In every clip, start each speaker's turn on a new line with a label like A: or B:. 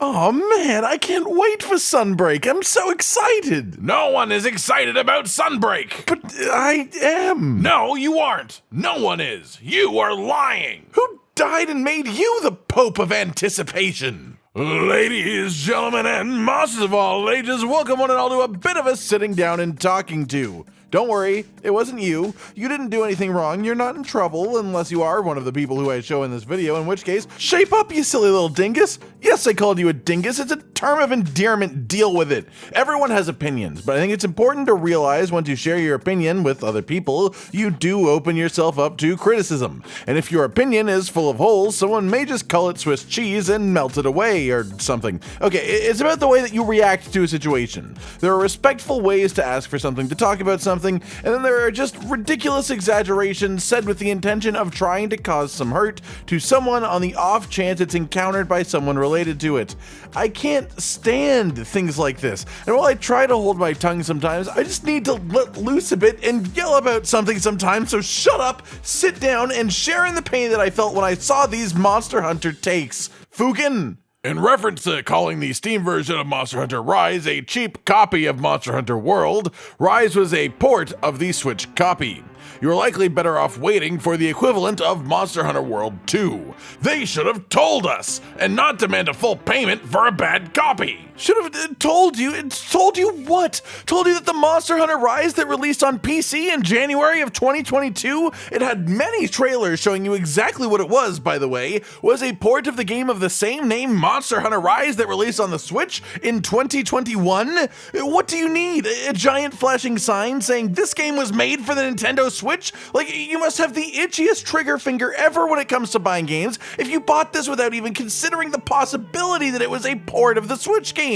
A: Oh man, I can't wait for Sunbreak. I'm so excited.
B: No one is excited about Sunbreak.
A: But I am.
B: No, you aren't. No one is. You are lying.
A: Who died and made you the Pope of anticipation?
B: Ladies, gentlemen, and monsters of all ages, welcome one and all to a bit of a
A: Sitting down and talking to. Don't worry, it wasn't you. You didn't do anything wrong. You're not in trouble unless you are one of the people who I show in this video, in which case, shape up, you silly little dingus. Yes, I called you a dingus. It's a term of endearment. Deal with it. Everyone has opinions, but I think it's important to realize once you share your opinion with other people, you do open yourself up to criticism. And if your opinion is full of holes, someone may just call it Swiss cheese and melt it away or something. Okay, it's about the way that you react to a situation. There are respectful ways to ask for something, to talk about something, and then there are just ridiculous exaggerations said with the intention of trying to cause some hurt to someone on the off chance it's encountered by someone related to it. I can't stand things like this, and while I try to hold my tongue sometimes, I just need to let loose a bit and yell about something sometimes, so shut up, sit down, and share in the pain that I felt when I saw these Monster Hunter takes. Fukin!
B: In reference to calling the Steam version of Monster Hunter Rise a cheap copy of Monster Hunter World, Rise was a port of the Switch copy. You're likely better off waiting for the equivalent of Monster Hunter World 2. They should have told us, and not demand a full payment for a bad copy.
A: Should have told you. Told you what? Told you that the Monster Hunter Rise that released on PC in January of 2022, it had many trailers showing you exactly what it was, by the way, was a port of the game of the same name, Monster Hunter Rise, that released on the Switch in 2021? What do you need? A giant flashing sign saying this game was made for the Nintendo Switch? Like, you must have the itchiest trigger finger ever when it comes to buying games if you bought this without even considering the possibility that it was a port of the Switch game.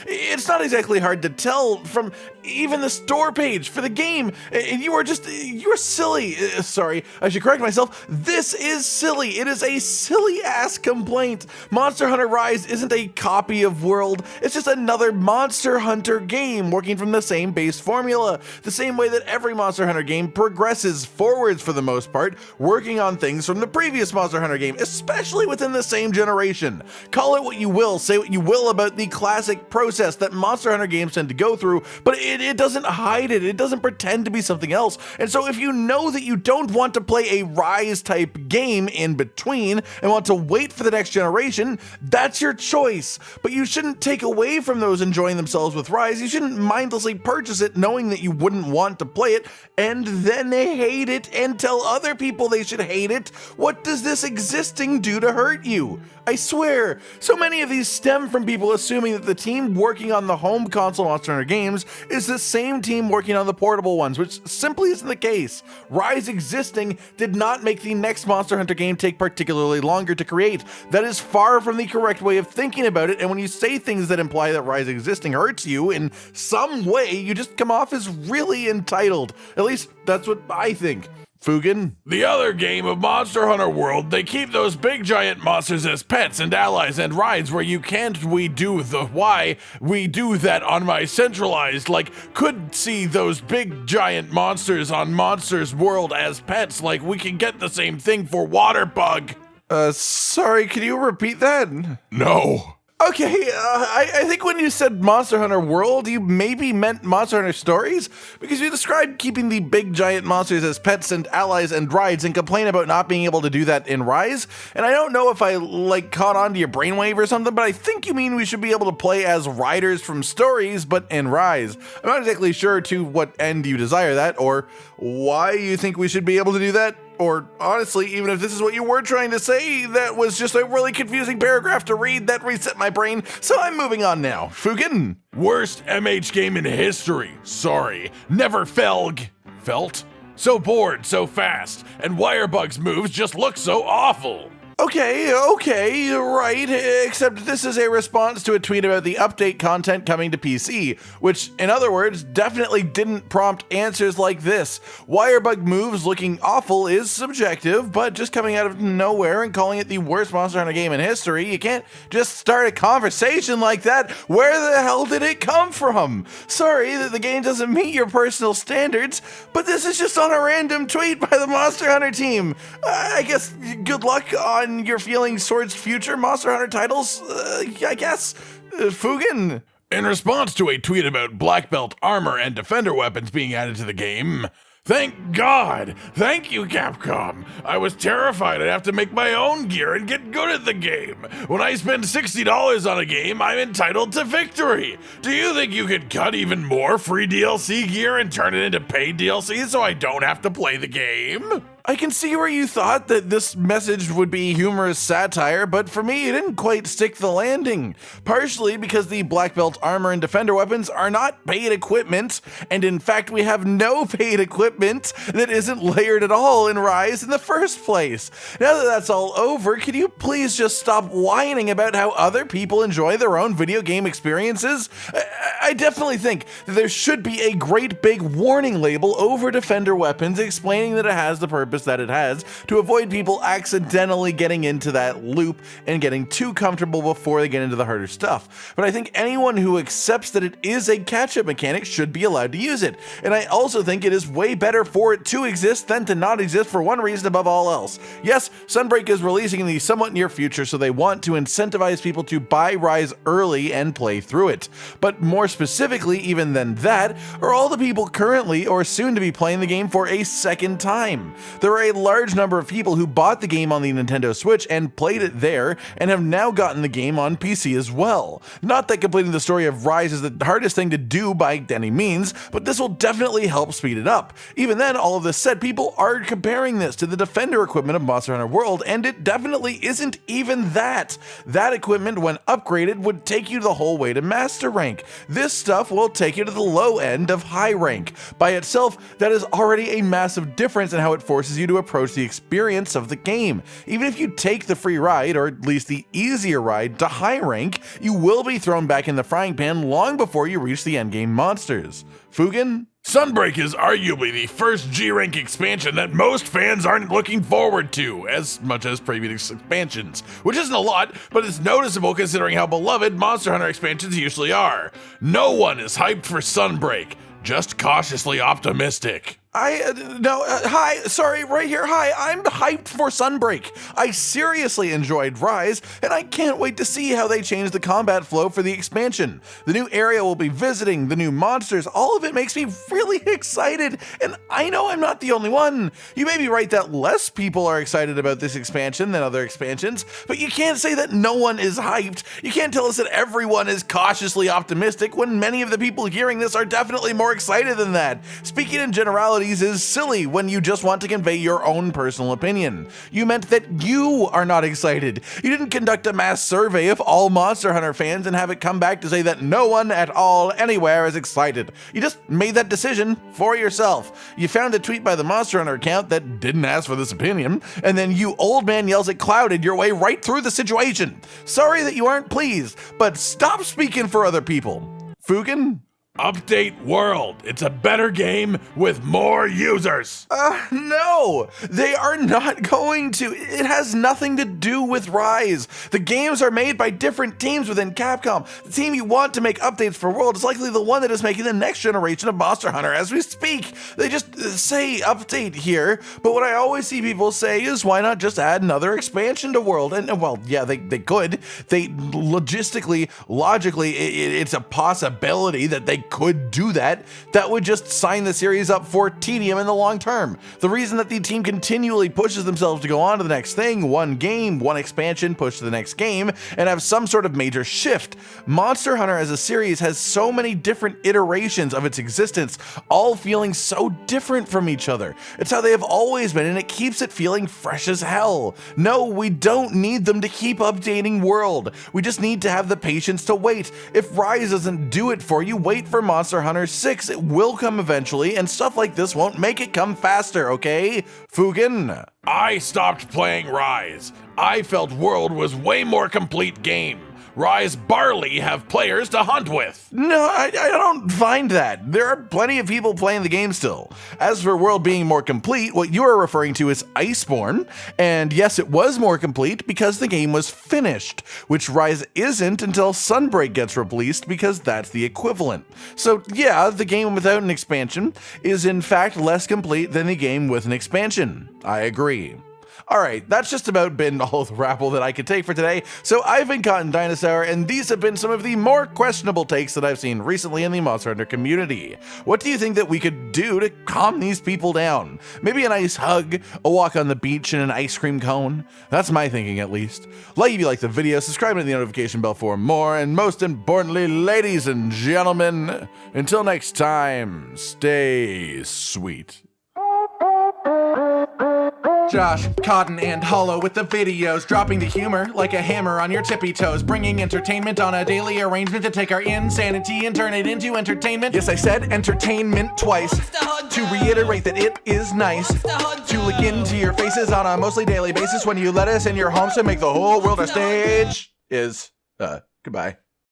A: It's not exactly hard to tell from even the store page for the game. You're silly. Sorry, I should correct myself. This is silly. It is a silly ass complaint. Monster Hunter Rise isn't a copy of World. It's just another Monster Hunter game working from the same base formula. The same way that every Monster Hunter game progresses forwards for the most part, working on things from the previous Monster Hunter game, especially within the same generation. Call it what you will, say what you will about the classic process that Monster Hunter games tend to go through, but it doesn't hide it. It doesn't pretend to be something else. And so if you know that you don't want to play a Rise type game in between and want to wait for the next generation, that's your choice. But you shouldn't take away from those enjoying themselves with Rise. You shouldn't mindlessly purchase it knowing that you wouldn't want to play it and then hate it and tell other people they should hate it. What does this existing do to hurt you? I swear, so many of these stem from people assuming that the team working on the home console Monster Hunter games is the same team working on the portable ones, which simply isn't the case. Rise existing did not make the next Monster Hunter game take particularly longer to create. That is far from the correct way of thinking about it, and when you say things that imply that Rise existing hurts you in some way, you just come off as really entitled. At least that's what I think. Fugan?
B: The other game of Monster Hunter World, they keep those big giant monsters as pets and allies and rides where you can't we do that on my centralized, could see those big giant monsters on Monsters World as pets, like we can get the same thing for Waterbug.
A: Sorry, can you repeat that?
B: No.
A: Okay, I think when you said Monster Hunter World, you maybe meant Monster Hunter Stories, because you described keeping the big giant monsters as pets and allies and rides and complain about not being able to do that in Rise, and I don't know if I, caught on to your brainwave or something, but I think you mean we should be able to play as riders from Stories, but in Rise. I'm not exactly sure to what end you desire that, or why you think we should be able to do that. Or honestly, even if this is what you were trying to say, that was just a really confusing paragraph to read that reset my brain, so I'm moving on now. Fugan?
B: Worst MH game in history. Sorry. Never felt so bored so fast, and Wirebug's moves just look so awful.
A: Okay, right, except this is a response to a tweet about the update content coming to PC, which, in other words, definitely didn't prompt answers like this. Wirebug moves looking awful is subjective, but just coming out of nowhere and calling it the worst Monster Hunter game in history, you can't just start a conversation like that. Where the hell did it come from? Sorry that the game doesn't meet your personal standards, but this is just on a random tweet by the Monster Hunter team. I guess good luck on on your feelings towards future Monster Hunter titles, I guess. Fugen?
B: In response to a tweet about black belt armor and defender weapons being added to the game, thank God! Thank you, Capcom! I was terrified I'd have to make my own gear and get good at the game. When I spend $60 on a game, I'm entitled to victory. Do you think you could cut even more free DLC gear and turn it into paid DLC so I don't have to play the game?
A: I can see where you thought that this message would be humorous satire, but for me, it didn't quite stick the landing. Partially because the black belt armor and defender weapons are not paid equipment, and in fact, we have no paid equipment that isn't layered at all in Rise in the first place. Now that that's all over, can you please just stop whining about how other people enjoy their own video game experiences? I definitely think that there should be a great big warning label over defender weapons explaining that it has the purpose that it has to avoid people accidentally getting into that loop and getting too comfortable before they get into the harder stuff. But I think anyone who accepts that it is a catch-up mechanic should be allowed to use it. And I also think it is way better for it to exist than to not exist for one reason above all else. Yes, Sunbreak is releasing in the somewhat near future, so they want to incentivize people to buy Rise early and play through it. But more specifically, even than that, are all the people currently or soon to be playing the game for a second time. There are a large number of people who bought the game on the Nintendo Switch and played it there and have now gotten the game on PC as well. Not that completing the story of Rise is the hardest thing to do by any means, but this will definitely help speed it up. Even then, all of this said, people are comparing this to the Defender equipment of Monster Hunter World, and it definitely isn't even that. That equipment, when upgraded, would take you the whole way to Master Rank. This stuff will take you to the low end of High Rank. By itself, that is already a massive difference in how it forces you to approach the experience of the game. Even if you take the free ride, or at least the easier ride, to High Rank, you will be thrown back in the frying pan long before you reach the endgame monsters. Fugen?
B: Sunbreak is arguably the first G-Rank expansion that most fans aren't looking forward to, as much as previous expansions, which isn't a lot, but it's noticeable considering how beloved Monster Hunter expansions usually are. No one is hyped for Sunbreak, just cautiously optimistic.
A: Hi, sorry, right here, hi, I'm hyped for Sunbreak. I seriously enjoyed Rise, and I can't wait to see how they change the combat flow for the expansion. The new area we'll be visiting, the new monsters, all of it makes me really excited, and I know I'm not the only one. You may be right that less people are excited about this expansion than other expansions, but you can't say that no one is hyped. You can't tell us that everyone is cautiously optimistic when many of the people hearing this are definitely more excited than that. Speaking in generality, is silly when you just want to convey your own personal opinion. You meant that you are not excited. You didn't conduct a mass survey of all Monster Hunter fans and have it come back to say that no one at all anywhere is excited. You just made that decision for yourself. You found a tweet by the Monster Hunter account that didn't ask for this opinion, and then you old man yells it clouded your way right through the situation. Sorry that you aren't pleased, but stop speaking for other people. Fugen?
B: Update World. It's a better game with more users.
A: No, they are not going to. It has nothing to do with Rise. The games are made by different teams within Capcom. The team you want to make updates for World is likely the one that is making the next generation of Monster Hunter as we speak. They just say update here, but what I always see people say is why not just add another expansion to World? And well, yeah, they could. They logically, it's a possibility that they could do that. That would just sign the series up for tedium in the long term. The reason that the team continually pushes themselves to go on to the next thing, one game, one expansion, push to the next game, and have some sort of major shift. Monster Hunter as a series has so many different iterations of its existence, all feeling so different from each other. It's how they have always been, and it keeps it feeling fresh as hell. No, we don't need them to keep updating World. We just need to have the patience to wait. If Rise doesn't do it for you, wait for Monster Hunter 6. It will come eventually, and stuff like this won't make it come faster, okay? Fugen?
B: I stopped playing Rise. I felt World was way more complete game. Rise barely have players to hunt with.
A: No, I don't find that. There are plenty of people playing the game still. As for World being more complete, what you are referring to is Iceborne, and yes, it was more complete because the game was finished, which Rise isn't until Sunbreak gets released because that's the equivalent. So yeah, the game without an expansion is in fact less complete than the game with an expansion. I agree. All right, that's just about been all the rabble that I could take for today. So I've been Cotton Dinosaur, and these have been some of the more questionable takes that I've seen recently in the Monster Hunter community. What do you think that we could do to calm these people down? Maybe a nice hug, a walk on the beach, and an ice cream cone? That's my thinking, at least. Like if you like the video, subscribe to the notification bell for more, and most importantly, ladies and gentlemen, until next time, stay sweet.
C: Josh, Cotton, and Hollow with the videos, dropping the humor like a hammer on your tippy toes, bringing entertainment on a daily arrangement to take our insanity and turn it into entertainment. Yes, I said entertainment twice, to reiterate that it is nice to look into your faces on a mostly daily basis when you let us in your homes to make the whole world a stage. Goodbye.